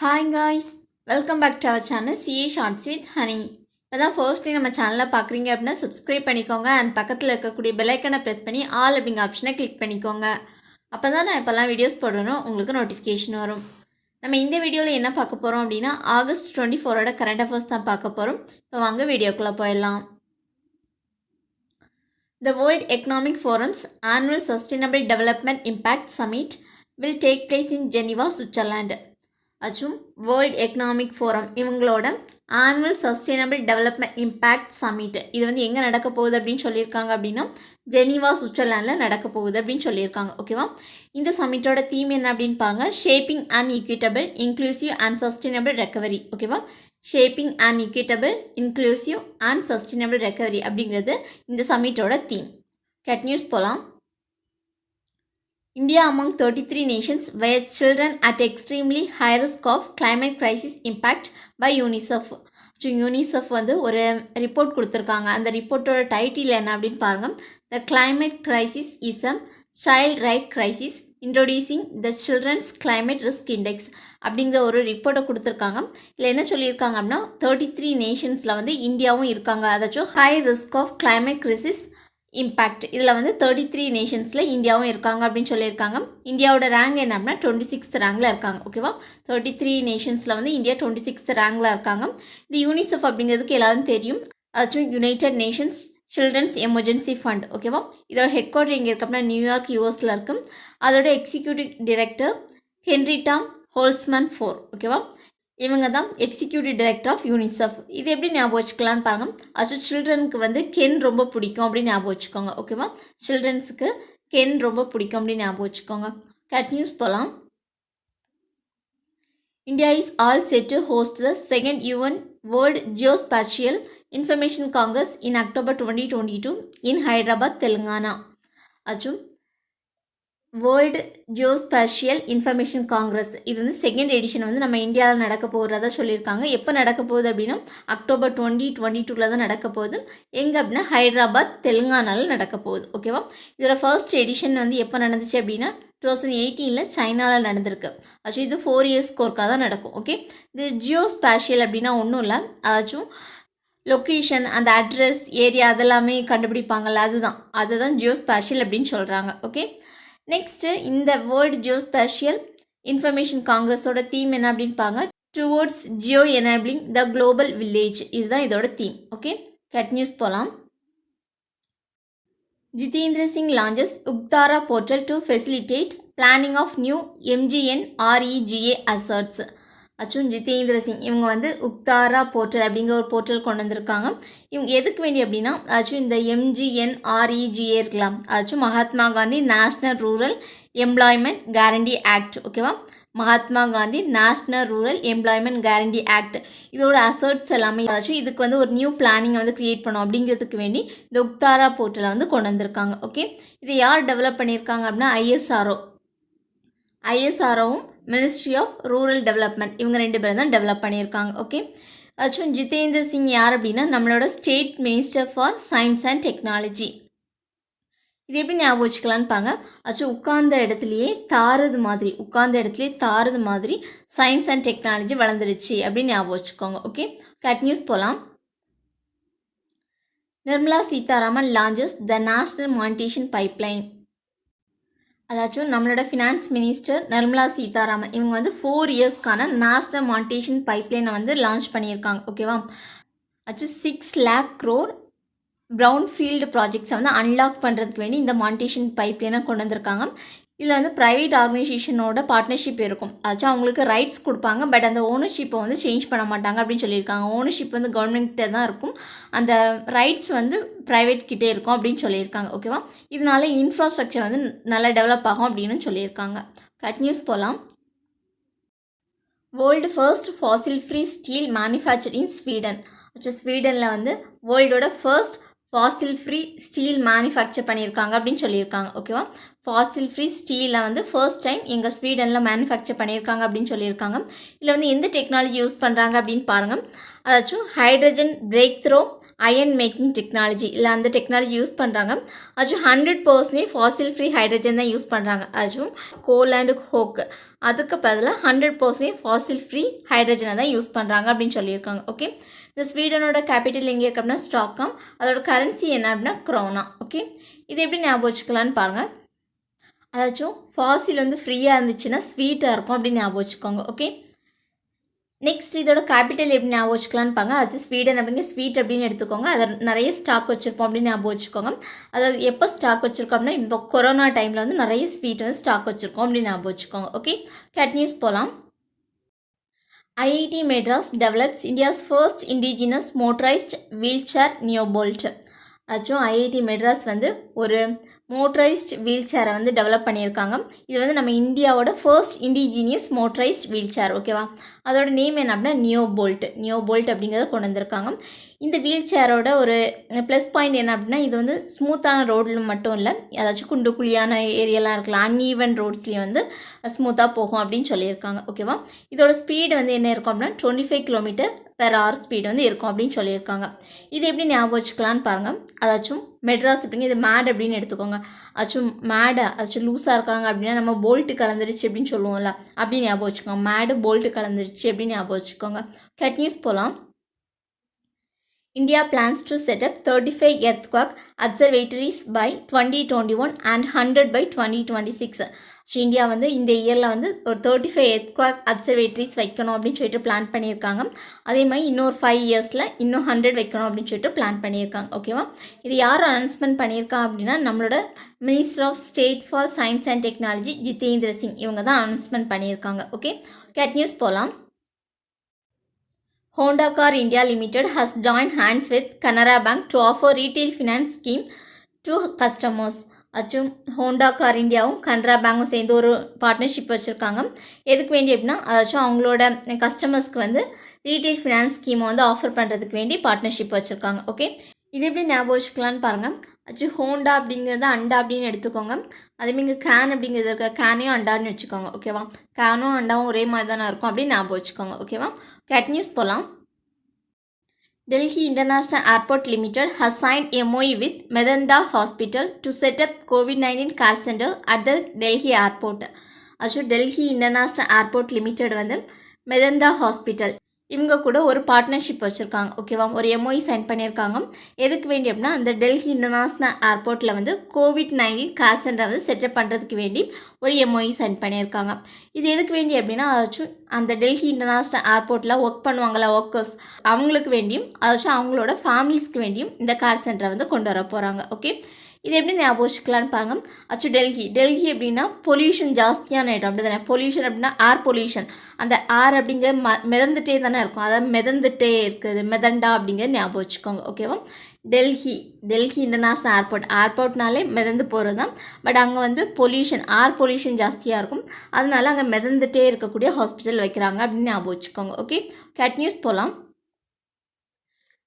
Hi guys, welcome back to our channel CA shorts with Honey. இப்போ தான் firstly நம்ம சேனலில் பார்க்குறீங்க அப்படின்னா சப்ஸ்கிரைப் பண்ணிக்கோங்க அண்ட் பக்கத்தில் இருக்கக்கூடிய பெல்லைக்கனை ப்ரெஸ் பண்ணி ஆல் அப்படிங்கிற ஆப்ஷனை கிளிக் பண்ணிக்கோங்க. அப்போ தான் நான் இப்போல்லாம் வீடியோஸ் போடணும் உங்களுக்கு நோட்டிஃபிகேஷன் வரும். நம்ம இந்த வீடியோவில் என்ன பார்க்க போகிறோம் அப்படின்னா August 24 கரண்ட் அஃபேர்ஸ் தான் பார்க்க போகிறோம். இப்போ வாங்க வீடியோக்குள்ளே போயிடலாம். The World Economic Forum's Annual Sustainable Development Impact Summit will take place in Geneva, Switzerland. அச்சும் வேர்ல்ட் எக்கனாமிக் ஃபோரம் இவங்களோட annual sustainable development impact summit இது வந்து எங்கே நடக்க போகுது அப்படின்னு சொல்லியிருக்காங்க அப்படின்னா ஜெனீவா சுவிட்சர்லாண்டில் நடக்க போகுது அப்படின்னு சொல்லியிருக்காங்க. ஓகேவா, இந்த சமிட்டோட தீம் என்ன அப்படின்னு பாருங்க, shaping and equitable inclusive and sustainable recovery. ஓகேவா, shaping and equitable inclusive and sustainable recovery அப்படிங்கிறது இந்த சமிட்டோட தீம். கட் நியூஸ் போகலாம். India among 33 nations where children at extremely high risk of climate crisis impact by UNICEF. UNICEF வந்து ஒரு report கொடுத்துருக்காங்க. அந்த ரிப்போர்ட்டோட title என்ன அப்படின்னு பாருங்கள், the climate crisis is a child right crisis introducing the children's climate risk index அப்படிங்கிற ஒரு ரிப்போர்ட்டை கொடுத்துருக்காங்க. இதில் என்ன சொல்லியிருக்காங்க அப்படின்னா 33 நேஷன்ஸில் வந்து இந்தியாவும் இருக்காங்க. அதாச்சும் high risk of climate crisis impact இதில் வந்து 33 நேஷன்ஸில் இந்தியாவும் இருக்காங்க அப்படின்னு சொல்லியிருக்காங்க. இந்தியாவோட ரேங்க் என்ன அப்படின்னா 26th ரேங்கில் இருக்காங்க. ஓகேவா, 33 நேஷன்ஸில் வந்து இந்தியா 26th ரேங்கில் இருக்காங்க. இந்த யூனிசெஃப் அப்படிங்கிறதுக்கு எல்லாரும் தெரியும், அதாச்சும் United Nations children's emergency fund. ஓகேவா, இதோட ஹெட் குவார்ட்டர் எங்கே இருக்குது அப்படின்னா நியூயார்க் யூஎஸில் இருக்குது. அதோட எக்ஸிக்யூட்டிவ் டைரக்டர் ஹென்ரிட்டா ஹோல்ஸ்மன் ஃபோர். ஓகேவா, இவங்க தான் எக்ஸிக்யூட்டிவ் டைரக்டர் ஆஃப் யூனிசெஃப். இது எப்படி ஞாபகம் வச்சுக்கலான்னு பாருங்க, அது சில்ட்ரனுக்கு வந்து கென் ரொம்ப பிடிக்கும் அப்படின்னு ஞாபகம் வச்சுக்கோங்க. ஓகேவா, சில்ட்ரன்ஸுக்கு கென் ரொம்ப பிடிக்கும் அப்படின்னு ஞாபகம் வச்சுக்கோங்க. கட் நியூஸ் போகலாம். India is all set to host the second UN World Geospatial Information Congress in October 2022 in Hyderabad, Telangana. அச்சும் வேர்ல்டு ஜியோஸ்பேஷியல் இன்ஃபர்மேஷன் காங்கிரஸ் இது வந்து செகண்ட் எடிஷன் வந்து நம்ம இந்தியாவில் நடக்க போகிறதா சொல்லியிருக்காங்க. எப்போ நடக்க போகுது அப்படின்னா October 2022 தான் நடக்க போகுது. எங்கே அப்படின்னா ஹைதராபாத், தெலுங்கானாவில் நடக்க போகுது. ஓகேவா, இதோட ஃபர்ஸ்ட் எடிஷன் வந்து எப்போ நடந்துச்சு அப்படின்னா 2018 சைனாவில் நடந்திருக்கு. ஆக்சுவலி இது 4 years கோர்க்காக தான் நடக்கும். ஓகே, இது ஜியோஸ்பேஷியல் அப்படின்னா ஒன்றும் இல்லை, அதாச்சும் லொக்கேஷன், அந்த அட்ரஸ், ஏரியா அதெல்லாமே கண்டுபிடிப்பாங்கள்ல, அதுதான் ஜியோஸ்பேஷியல் அப்படின்னு சொல்கிறாங்க. ஓகே, நெக்ஸ்ட்டு இந்த வேர்ல்டு ஜியோஸ்பேஷியல் இன்ஃபர்மேஷன் காங்கிரஸோட தீம் என்ன அப்படின்னு பாருங்க, towards geo enabling the global village. இதுதான் இதோட தீம். ஓகே, கட் நியூஸ் போகலாம். Jitendra Singh launches Yuktdhara portal to facilitate planning of new MGNREGA assets. அச்சும் ஜிதேந்திர சிங் இவங்க வந்து உக்தாரா போர்ட்டல் அப்படிங்கிற ஒரு போர்ட்டல் கொண்டு வந்திருக்காங்க. இவங்க எதுக்கு வேண்டி அப்படின்னா அச்சும் இந்த MGNREGA இருக்கலாம், அச்சும் Mahatma Gandhi national rural employment guarantee act. ஓகேவா, Mahatma Gandhi national rural employment guarantee act இதோட அசர்ட்ஸ் எல்லாமே அதாச்சும் இதுக்கு வந்து ஒரு நியூ பிளானிங்கை வந்து க்ரியேட் பண்ணும் அப்படிங்கிறதுக்கு வேண்டி இந்த உக்தாரா போர்ட்டலை வந்து கொண்டு வந்திருக்காங்க. ஓகே, இதை யார் டெவலப் பண்ணியிருக்காங்க அப்படின்னா ஐஎஸ்ஆர்ஓவும் மினிஸ்ட்ரி ஆஃப் ரூரல் டெவலப்மெண்ட் இவங்க 2 பேரும் தான் டெவலப் பண்ணியிருக்காங்க. ஓகே, அச்சும் ஜிதேந்திர சிங் யார் அப்படின்னா நம்மளோட state minister for science and technology. இது எப்படி ஞாபகம் வச்சுக்கலான்னு பாருங்க, அச்சு உட்கார்ந்த இடத்துலையே தாரது மாதிரி சயின்ஸ் அண்ட் டெக்னாலஜி வளர்ந்துருச்சு அப்படின்னு ஞாபகம் வச்சுக்கோங்க. ஓகே, கட் நியூஸ் போகலாம். நிர்மலா சீதாராமன் லான்ச்சஸ் த நேஷ்னல் மானிட்டேஷன் பைப்லைன். அதாச்சும் நம்மளோட ஃபினான்ஸ் மினிஸ்டர் நிர்மலா சீதாராமன் இவங்க வந்து 4 yearsக்கான நேஷ்னல் மானிட்டேஷன் பைப்லைனை வந்து லான்ச் பண்ணியிருக்காங்க. ஓகேவா, அச்சு 6 lakh crore ப்ரௌன் ஃபீல்டு ப்ராஜெக்ட்ஸை வந்து அன்லாக் பண்ணுறதுக்கு வேண்டி இந்த மானிட்டேஷன் பைப்லைனை கொண்டு வந்திருக்காங்க. இதில் வந்து ப்ரைவேட் ஆர்கனைசேஷனோட பார்ட்னர்ஷிப் இருக்கும், அதாச்சும் அவங்களுக்கு ரைட்ஸ் கொடுப்பாங்க, பட் அந்த ஓனர்ஷிப்பை வந்து சேஞ்ச் பண்ண மாட்டாங்க அப்படின்னு சொல்லியிருக்காங்க. ஓனர்ஷிப் வந்து கவர்மெண்ட்டே தான் இருக்கும், அந்த ரைட்ஸ் வந்து ப்ரைவேட் கிட்டே இருக்கும் அப்படின்னு சொல்லியிருக்காங்க. ஓகேவா, இதனால இன்ஃப்ராஸ்ட்ரக்சர் வந்து நல்லா டெவலப் ஆகும் அப்படின்னு சொல்லியிருக்காங்க. கட் நியூஸ் போகலாம். World first fossil free steel manufacture in Sweden. ஸ்வீடனில் வந்து வேர்ல்டோட first fossil free steel manufacture பண்ணியிருக்காங்க அப்படின்னு சொல்லியிருக்காங்க. ஓகேவா, ஃபாசில் ஃப்ரீ ஸ்டீலை வந்து ஃபர்ஸ்ட் டைம் எங்கள் ஸ்வீடனில் மேனுஃபேக்சர் பண்ணியிருக்காங்க அப்படின்னு சொல்லியிருக்காங்க. இதில் வந்து எந்த டெக்னாலஜி யூஸ் பண்ணுறாங்க அப்படின்னு பாருங்கள், அதாச்சும் hydrogen breakthrough iron making technology இல்லை அந்த டெக்னாலஜி யூஸ் பண்ணுறாங்க. அதுவும் 100% ஃபாசில் ஃப்ரீ ஹைட்ரஜன் தான் யூஸ் பண்ணுறாங்க. அதுவும் கோல் அண்ட் கோக் அதுக்கு பதிலாக 100% ஃபாசில் ஃப்ரீ ஹைட்ரஜனை தான் யூஸ் பண்ணுறாங்க அப்படின்னு சொல்லியிருக்காங்க. ஓகே, இந்த ஸ்வீடனோட கேபிட்டல் எங்கே இருக்குது அப்படின்னா ஸ்டாக்ஹாம். அதோட கரன்சி என்ன அப்படின்னா க்ரோனா. ஓகே, இது எப்படி ஞாபகம் வச்சுக்கலான்னு பாருங்கள். அதாச்சும் ஃபாசில் வந்து ஃப்ரீயாக இருந்துச்சுன்னா ஸ்வீட்டாக இருக்கும் அப்படின்னு ஞாபகம் வச்சுக்கோங்க. ஓகே, நெக்ஸ்ட் இதோட கேபிட்டல் எப்படி ஞாபகம் வச்சுக்கலான்னு பாருங்க. அது ஸ்வீடன் அப்படிங்கிற ஸ்வீட் அப்படின்னு எடுத்துக்கோங்க. அதை நிறைய ஸ்டாக் வச்சுருப்போம் அப்படின்னு ஞாபகம் வச்சுக்கோங்க. அதாவது எப்போ ஸ்டாக் வச்சுருக்கோம் அப்படின்னா இப்போ கொரோனா டைமில் வந்து நிறைய ஸ்வீட் வந்து ஸ்டாக் வச்சுருக்கோம் அப்படின்னு ஞாபகம் வச்சுக்கோங்க. ஓகே, கேட் நியூஸ் போகலாம். IIT Madras develops India's first indigenous motorized wheelchair Neobolt. ஆச்சும் IIT மெட்ராஸ் வந்து ஒரு மோட்டரைஸ்ட் வீல் சேரை வந்து டெவலப் பண்ணியிருக்காங்க. இது வந்து நம்ம இந்தியாவோட first indigenous motorised wheelchair. ஓகேவா, அதோட நேம் என்ன அப்படின்னா நியோபோல்ட் அப்படிங்கிறத கொண்டு வந்திருக்காங்க. இந்த வீல் சேரோட ஒரு ப்ளஸ் பாயிண்ட் என்ன அப்படின்னா இது வந்து ஸ்மூத்தான ரோடில் மட்டும் இல்லை, ஏதாச்சும் குண்டு குழியான ஏரியாலாம் இருக்கலாம், அன்ஈவன் ரோட்ஸ்லேயும் வந்து ஸ்மூத்தாக போகும் அப்படின்னு சொல்லியிருக்காங்க. ஓகேவா, இதோட ஸ்பீடு வந்து என்ன இருக்கும் அப்படின்னா 25 km/h ஸ்பீடு வந்து இருக்கும் அப்படின்னு சொல்லியிருக்காங்க. இது எப்படி ஞாபகம் வச்சுக்கலான்னு பாருங்கள். அதாச்சும் மெட்ராஸ் அப்படிங்க இது மேட் அப்படின்னு எடுத்துக்கோங்க. அதாச்சும் லூஸாக இருக்காங்க அப்படின்னா நம்ம போல்ட்டு கலந்துருச்சு அப்படின்னு சொல்லுவோம்ல, அப்படின்னு ஞாபகம் வச்சுக்கோங்க. மேடு போல்ட்டு கலந்துருச்சு அப்படின்னு ஞாபகம் வச்சுக்கோங்க. கட் நியூஸ் போகலாம். India plans to set up 35 earthquake observatories by 2021 and 100 by 2026. So India வந்து இந்த இயரில் வந்து ஒரு 35 எர்த்குவேக் அப்சர்வேட்டரிஸ் வைக்கணும் அப்படின்னு சொல்லிட்டு பிளான் பண்ணியிருக்காங்க. அதே மாதிரி இன்னொரு 5 இயர்ஸில் இன்னும் 100 வைக்கணும் அப்படின்னு சொல்லிட்டு பிளான் பண்ணியிருக்காங்க. ஓகேவா, இது யார் அனௌன்ஸ்மெண்ட் பண்ணியிருக்காங்க அப்படின்னா நம்மளோட minister of state for science and technology Jitendra Singh இவங்க தான் அனௌன்ஸ்மெண்ட் பண்ணியிருக்காங்க. ஓகே, கேட் நியூஸ் போகலாம். Honda Car India Limited has joined hands with Canara Bank to offer retail finance scheme to customers. அச்சும் ஹோண்டா கார் இந்தியாவும் கனரா பேங்கும் சேர்ந்து ஒரு பார்ட்னர்ஷிப் வச்சுருக்காங்க. எதுக்கு வேண்டி அப்படின்னா அதாச்சும் அவங்களோட கஸ்டமர்ஸ்க்கு வந்து ரீட்டைல் ஃபினான்ஸ் ஸ்கீமை வந்து ஆஃபர் பண்ணுறதுக்கு வேண்டி பார்ட்னர்ஷிப் வச்சுருக்காங்க. ஓகே, இது எப்படி ஞாபகம் வச்சுக்கலான்னு பாருங்கள். ஆச்சு ஹோண்டா அப்படிங்கிறது அண்டா அப்படின்னு எடுத்துக்கோங்க. அதேமாதிரி இங்கே கேன் அப்படிங்கிறது இருக்க கேனையும் அண்டான்னு வச்சுக்கோங்க. ஓகேவா, கேனும் அண்டாவும் ஒரே மாதிரி தானே இருக்கும் அப்படின்னு ஞாபகம் வச்சுக்கோங்க. ஓகேவா, கேட் நியூஸ் போகலாம். Delhi International Airport Limited has signed MOU with Medanta Hospital to set up COVID-19 care center at the Delhi Airport. Actually Delhi international airport limited வந்து மெதண்டா ஹாஸ்பிட்டல் இவங்க கூட ஒரு பார்ட்னர்ஷிப் வச்சுருக்காங்க. ஓகேவா, ஒரு MOU சைன் பண்ணியிருக்காங்க. எதுக்கு வேண்டி அப்படின்னா அந்த டெல்லி இன்டர்நேஷ்னல் ஏர்போர்ட்டில் வந்து COVID-19 கேர் சென்டரை வந்து செட்டப் பண்ணுறதுக்கு வேண்டி ஒரு MOU சைன் பண்ணியிருக்காங்க. இது எதுக்கு வேண்டி அப்படின்னா அதாச்சும் அந்த டெல்லி இன்டர்நேஷ்னல் ஏர்போர்ட்டில் ஒர்க் பண்ணுவாங்களா ஒர்க்கர்ஸ் அவங்களுக்கு வேண்டியும் அதாச்சும் அவங்களோட ஃபேமிலிஸ்க்கு வேண்டியும் இந்த கேர் சென்டரை வந்து கொண்டு வர போகிறாங்க. ஓகே, இது எப்படி ஞாபகம் வச்சுக்கலான்னு பாருங்க. அச்சு டெல்லி அப்படின்னா பொல்யூஷன் ஜாஸ்தியான இடம் அப்படி தானே. பொல்யூஷன் அப்படின்னா ஏர் பொல்யூஷன், அந்த ஏர் அப்படிங்கிறது மிதந்துட்டே தானே இருக்கும், அதாவது மிதந்துட்டே இருக்குது, மெதண்டா அப்படிங்கிறது ஞாபகம் வச்சுக்கோங்க. ஓகேவா, டெல்லி இன்டர்நேஷ்னல் ஏர்போர்ட்னாலே மிதந்து போகிறது தான். பட் அங்கே வந்து பொல்யூஷன் ஏர் பொல்யூஷன் ஜாஸ்தியாக இருக்கும், அதனால அங்கே மிதந்துட்டே இருக்கக்கூடிய ஹாஸ்பிட்டல் வைக்கிறாங்க அப்படின்னு ஞாபகம் வச்சுக்கோங்க. ஓகே, கேட் நியூஸ் போகலாம்.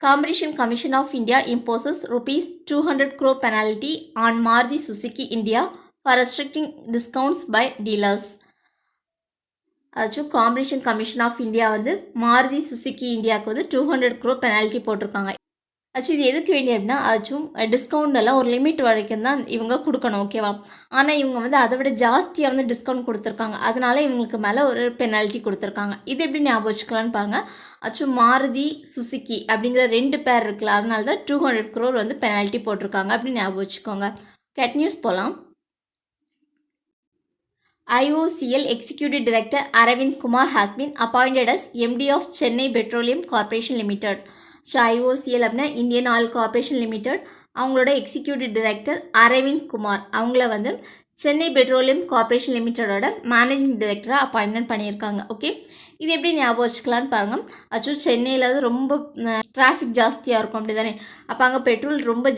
Competition Commission of India imposes rupees 200 crore penalty on Maruti Suzuki India for restricting discounts by dealers. அதாச்சும் காம்படிஷன் கமிஷன் ஆஃப் இந்தியா வந்து மாருதி சுசுக்கி இந்தியாவுக்கு வந்து 200 crore பெனால்ட்டி போட்டிருக்காங்க. ஆக்சுவலி இது எதுக்கு வேண்டிய அப்படின்னா அதாச்சும் டிஸ்கவுண்ட் எல்லாம் ஒரு லிமிட் வரைக்கும் தான் இவங்க கொடுக்கணும். ஓகேவா, ஆனால் இவங்க வந்து அதை விட ஜாஸ்தியாக வந்து டிஸ்கவுண்ட் கொடுத்துருக்காங்க, அதனால இவங்களுக்கு மேலே ஒரு பெனால்ட்டி கொடுத்துருக்காங்க. இது எப்படி ஞாபகம் வச்சுக்கலான்னு பாருங்கள். ஆக்சுவலி மாருதி சுசுக்கி அப்படிங்கிற 2 பேர் இருக்குல்ல, அதனால தான் 200 crore வந்து பெனால்ட்டி போட்டிருக்காங்க அப்படின்னு ஞாபகம் வச்சுக்கோங்க. கேட் நியூஸ் போகலாம். IOCL Executive Director Aravind Kumar has been appointed as MD of Chennai Petroleum Corporation Limited. So IOCL அப்படின்னா இந்தியன் ஆயில் கார்பரேஷன் லிமிடெட், அவங்களோட எக்ஸிக்யூட்டிவ் டைரக்டர் அரவிந்த் குமார் அவங்கள வந்து சென்னை பெட்ரோலியம் கார்பரேஷன் லிமிட்டடோட மேனேஜிங் டைரக்டராக அப்பாயின்மெண்ட் பண்ணியிருக்காங்க. ஓகே, இது எப்படி ஞாபகம் வச்சுக்கலான்னு பாருங்கள். ஆக்சுவலி சென்னையில் வந்து ரொம்ப டிராஃபிக் ஜாஸ்தியாக இருக்கும் அப்படி தானே, அப்போ அங்கே பெட்ரோல் ரொம்ப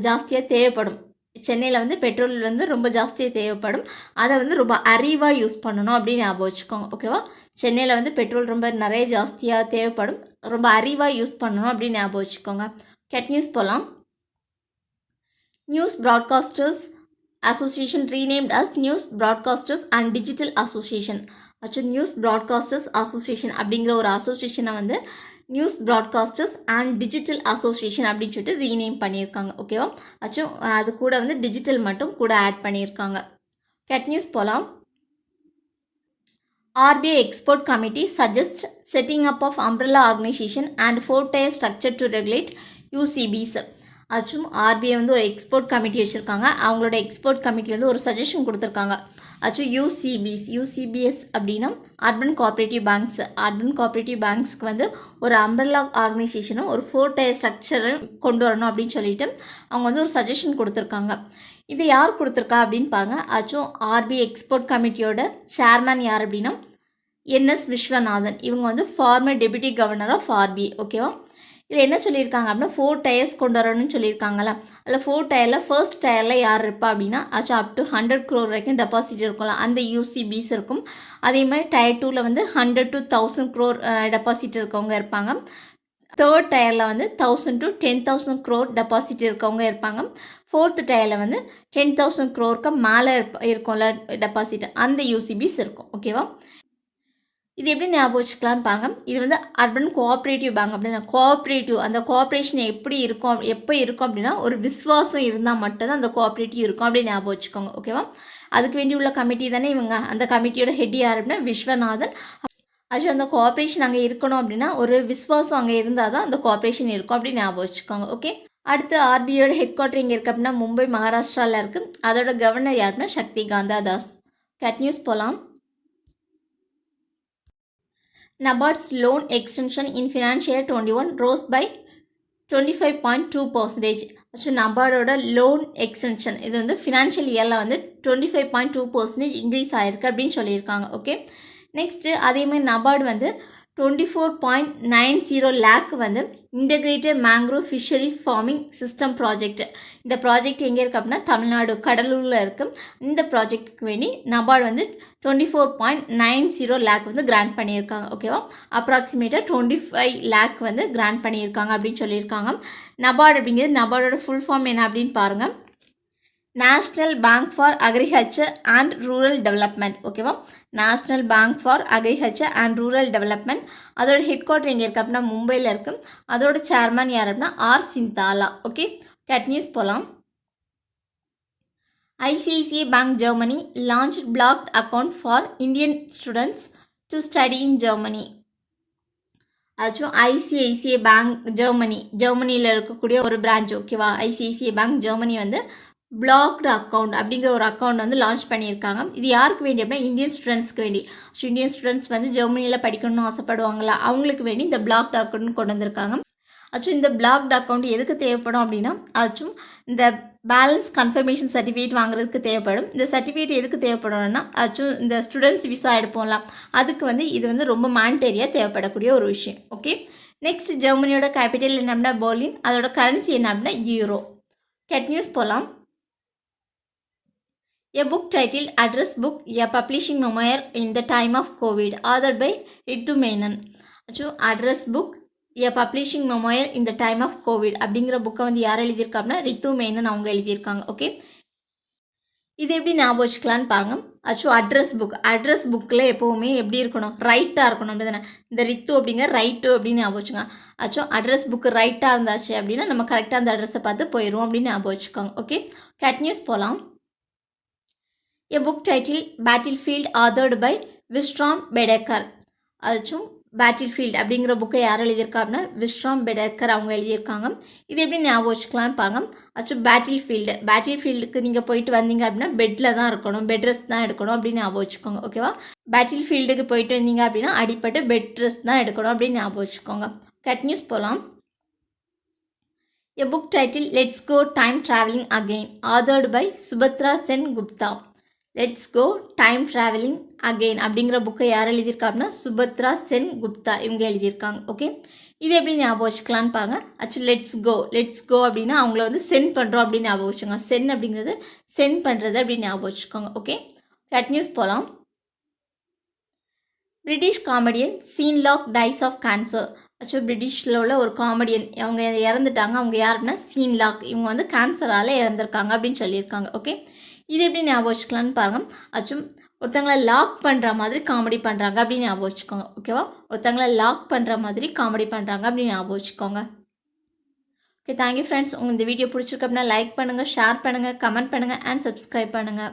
ஜாஸ்தியாக தேவைப்படும். சென்னையில் வந்து பெட்ரோல் வந்து ரொம்ப ஜாஸ்தியாக தேவைப்படும், அதை வந்து ரொம்ப அறிவாக யூஸ் பண்ணணும் அப்படின்னு ஞாபகம் வச்சுக்கோங்க. ஓகேவா, சென்னையில் வந்து பெட்ரோல் ரொம்ப நிறைய ஜாஸ்தியாக தேவைப்படும், ரொம்ப அறிவாக யூஸ் பண்ணணும் அப்படின்னு ஞாபகம் வச்சுக்கோங்க. கேட் நியூஸ் போகலாம். News broadcasters association renamed as news broadcasters and digital association. Actually news broadcasters association அப்படிங்கிற ஒரு அசோசியேஷனை வந்து news broadcasters and digital association அப்படின்னு சொல்லிட்டு ரீநேம் பண்ணியிருக்காங்க. ஓகேவா? ஆச்சும் அது கூட வந்து டிஜிட்டல் மட்டும் கூட ஆட் பண்ணியிருக்காங்க. கேட் நியூஸ் போகலாம். RBI Export Committee suggests setting up of umbrella organization and 4-tier structure to regulate UCBs. ஆச்சும் ஆர்பிஐ வந்து ஒரு எக்ஸ்போர்ட் கமிட்டி வச்சுருக்காங்க. அவங்களோட எக்ஸ்போர்ட் கமிட்டி வந்து ஒரு சஜஷன் கொடுத்துருக்காங்க. ஆச்சும் யூசிபிஎஸ் அப்படின்னா அர்பன் கோஆப்ரேட்டிவ் பேங்க்ஸ்க்கு வந்து ஒரு அம்பர்லா ஆர்கனைசேஷனும் ஒரு 4-tier ஸ்ட்ரக்சரை கொண்டு வரணும் அப்படின்னு சொல்லிட்டு அவங்க வந்து ஒரு சஜஷன் கொடுத்துருக்காங்க. இது யார் கொடுத்துருக்கா அப்படின்னு பாருங்கள். ஆச்சும் ஆர்பிஐ எக்ஸ்போர்ட் கமிட்டியோட சேர்மேன் யார் அப்படின்னா NS விஸ்வநாதன். இவங்க வந்து former deputy governor of RBI. ஓகேவா? இதில் என்ன சொல்லியிருக்காங்க அப்படின்னா 4 tiers கொண்டு வரணும்னு சொல்லியிருக்காங்களா. அதில் 4 tier ஃபர்ஸ்ட் டயரில் யார் இருப்பா அப்படின்னா ஆச்சும் அப் டு 100 crore வரைக்கும் டெபாசிட் இருக்கும்ல, அந்த யூசிபிஸ் இருக்கும். அதே மாதிரி Tier 2ல் வந்து 100 to 1000 crore டெபாசிட் இருக்கவங்க இருப்பாங்க. தேர்ட் டயரில் வந்து 1000 to 10,000 crore டெபாசிட் இருக்கவங்க இருப்பாங்க. ஃபோர்த் டயரில் வந்து 10,000 crore மேலே இருக்கும்ல டெபாசிட், அந்த யூசிபிஸ் இருக்கும். ஓகேவா? இது எப்படி ஞாபகம் வச்சுக்கலான்னு பாருங்க. இது வந்து அர்பன் கோஆப்ரேட்டிவ் பேங்க் அப்படின்னா அந்த கோஆப்ரேஷன் எப்போ இருக்கும் அப்படின்னா ஒரு விஸ்வாசம் இருந்தால் மட்டும்தான் அந்த கோஆப்ரேட்டிவ் இருக்கும் அப்படின்னு ஞாபகம் வச்சுக்கோங்க. ஓகேவா? அதுக்கு வேண்டி உள்ள கமிட்டி தானே இவங்க. அந்த கமிட்டியோட ஹெட் யார் அப்படின்னா விஸ்வநாதன். ஆக்சுவலி அந்த கோஆப்ரேஷன் அங்கே இருக்கணும் அப்படின்னா ஒரு விஸ்வாசம் அங்கே இருந்தால் தான் அந்த கோஆப்ரேஷன் இருக்கும் அப்படின்னு ஞாபகம் வச்சுக்கோங்க. ஓகே. அடுத்து ஆர்பிஐயோட ஹெட் குவார்ட்டர் இங்கே இருக்குது அப்படின்னா மும்பை, மகாராஷ்டிராவில் இருக்குது. அதோட கவர்னர் யாருன்னா சக்தி காந்தா தாஸ். கேட் நியூஸ் போகலாம். NABARD's loan extension in financial year 21 rose by 25.2%. Actually நபார்டோட லோன் எக்ஸ்டென்ஷன் இது வந்து ஃபினான்ஷியல் இயரில் வந்து 25.2% இன்க்ரீஸ் ஆகிருக்கு அப்படின்னு சொல்லியிருக்காங்க. ஓகே. நெக்ஸ்ட்டு அதேமாதிரி நபார்டு வந்து 24.90 lakh வந்து integrated mangrove fishery farming system project. இந்த ப்ராஜெக்ட் எங்கே இருக்குது அப்படின்னா தமிழ்நாடு கடலூரில் இருக்குது. இந்த ப்ராஜெக்ட்டுக்கு வேண்டி நபார்டு வந்து 24.90 lakh வந்து கிராண்ட் பண்ணியிருக்காங்க. ஓகேவா? அப்ராக்சிமேட்டாக 25 lakh வந்து கிராண்ட் பண்ணியிருக்காங்க அப்படின்னு சொல்லியிருக்காங்க. நபார்டு அப்படிங்கிறது நபார்டோட ஃபுல் ஃபார்ம் என்ன அப்படின்னு பாருங்கள். National bank for agriculture and rural development. ஓகேவா? National bank for agriculture and rural development. அதோட ஹெட் குவார்ட்டர் எங்கே இருக்குது அப்படின்னா மும்பையில் இருக்குது. அதோட சேர்மன் யார் அப்படின்னா R Chintala. Okay. Gate news போகலாம். ICICI Bank Germany launched blocked account for Indian students to study in Germany. ஆச்சும் ICICI பேங்க் ஜெர்மனியில் இருக்கக்கூடிய ஒரு பிரான்ச். ஓகேவா? ICICI பேங்க் ஜெர்மனி வந்து பிளாக்டு அக்கௌண்ட் அப்படிங்கிற ஒரு அக்கௌண்ட் வந்து லான்ச் பண்ணியிருக்காங்க. இது யாருக்கு வேண்டி அப்படின்னா இந்தியன் ஸ்டூடெண்ட்ஸ்க்கு வேண்டி. இந்தியன் ஸ்டூடெண்ட்ஸ் வந்து ஜெர்மனியில் படிக்கணும்னு ஆசைப்படுவாங்களா, அவங்களுக்கு வேண்டி இந்த பிளாக்டு அக்கௌண்ட் கொண்டு வந்திருக்காங்க. ஆச்சும் இந்த பிளாக்டு அக்கௌண்ட் எதுக்கு தேவைப்படும் அப்படின்னா ஆச்சும் இந்த பேலன்ஸ் கன்ஃபர்மேஷன் சர்டிஃபிகேட் வாங்குறதுக்கு தேவைப்படும். இந்த சர்டிஃபிகேட் எதுக்கு தேவைப்படும்னா ஆச்சும் இந்த ஸ்டூடெண்ட்ஸ் விசா எடுப்போம்ல, அதுக்கு வந்து இது வந்து ரொம்ப மேண்டேரியாக தேவைப்படக்கூடிய ஒரு விஷயம். ஓகே. நெக்ஸ்ட் ஜெர்மனியோட கேபிட்டல் என்ன அப்படின்னா பெர்லின். அதோட கரன்சி என்ன அப்படின்னா யூரோ. கேட் நியூஸ் போகலாம். A book titled Address Book, a publishing memoir in the time of COVID, authored by Ritu Menon. Address Book, a publishing memoir in the time of COVID அப்படிங்கிற புக்கை வந்து யார் எழுதியிருக்கா அப்படின்னா ரித்து மேனன் அவங்க எழுதியிருக்காங்க. ஓகே. இது எப்படி ஞாபகம் வச்சுக்கலான்னு பாருங்க. அட்ரஸ் புக்கில் எப்போவுமே எப்படி இருக்கணும், ரைட்டாக இருக்கணும் அப்படி தானே. இந்த ரித்து அப்படிங்கிற ரைட்டு அப்படின்னு ஞாபகம் வச்சுக்கோங்க. அட்ரஸ் புக்கு ரைட்டாக இருந்தாச்சு அப்படின்னா நம்ம கரெக்டாக அந்த அட்ரஸை பார்த்து போயிடுவோம் அப்படின்னு ஞாபகம் வச்சுக்கோங்க. ஓகே. கேட் நியூஸ் போகலாம். A book titled Battlefield, authored by Vishram பெடேக்கர். ஆச்சும் பேட்டில்ஃபீல்ட் அப்படிங்கிற புக்கை யார் எழுதியிருக்கா அப்படின்னா விஸ்ராம் பெடேக்கர் அவங்க எழுதியிருக்காங்க. இது எப்படி ஞாபகம் வச்சுக்கலான்னு பாருங்க. ஆச்சும் பேட்டில்ஃபீல்டுக்கு நீங்கள் போயிட்டு வந்தீங்க அப்படின்னா பெட்டில் தான் இருக்கணும், பெட் ரெஸ்ட் தான் எடுக்கணும் அப்படின்னு ஞாபகம் வச்சுக்கோங்க. ஓகேவா? பேட்டில்ஃபீல்டுக்கு போயிட்டு வந்தீங்க அப்படின்னா அடிப்பட்டு பெட் ரெஸ்ட் தான் எடுக்கணும் அப்படின்னு ஞாபகம் வச்சுக்கோங்க. கட் நியூஸ் போகலாம். A book titled Let's Go Time Traveling Again, authored by Subhadra Sen Gupta. Let's go time travelling again அப்படிங்கிற புக்கை யார் எழுதியிருக்கா அப்படின்னா சுபத்ரா சென் குப்தா இவங்க எழுதியிருக்காங்க. ஓகே. இது எப்படி ஞாபகம் வச்சுக்கலான்னு பாருங்க. ஆக்சுவலி லெட்ஸ் கோ அப்படின்னா அவங்கள வந்து சென்ட் பண்ணுறோம் அப்படின்னு ஞாபகம் வச்சுக்கோங்க. சென் அப்படிங்கிறது சென்ட் பண்ணுறது அப்படின்னு ஞாபகம் வச்சுக்கோங்க. ஓகே. கேட் நியூஸ் போகலாம். British comedian Sean Lock dies of cancer. Actually பிரிட்டிஷில் உள்ள ஒரு காமெடியன் அவங்க இறந்துட்டாங்க. அவங்க யாருன்னா சீன்லாக். இவங்க வந்து கேன்சரால் இறந்துருக்காங்க அப்படின்னு சொல்லியிருக்காங்க. ஓகே. இது எப்படி ஞாபகம் வச்சுக்கலான்னு பாருங்கள். ஆச்சும் ஒருத்தங்கள லாக் பண்ணுற மாதிரி காமெடி பண்ணுறாங்க அப்படின்னு ஞாபகம் வச்சுக்கோங்க. ஓகேவா? ஒருத்தங்கள லாக் பண்ணுற மாதிரி காமெடி பண்ணுறாங்க அப்படின்னு ஞாபகம் வச்சுக்கோங்க. Okay, thank you friends. இந்த வீடியோ பிடிச்சிருக்கு அப்படின்னா லைக் பண்ணுங்கள், ஷேர் பண்ணுங்கள், கமெண்ட் பண்ணுங்கள் அண்ட் சப்ஸ்கிரைப் பண்ணுங்கள்.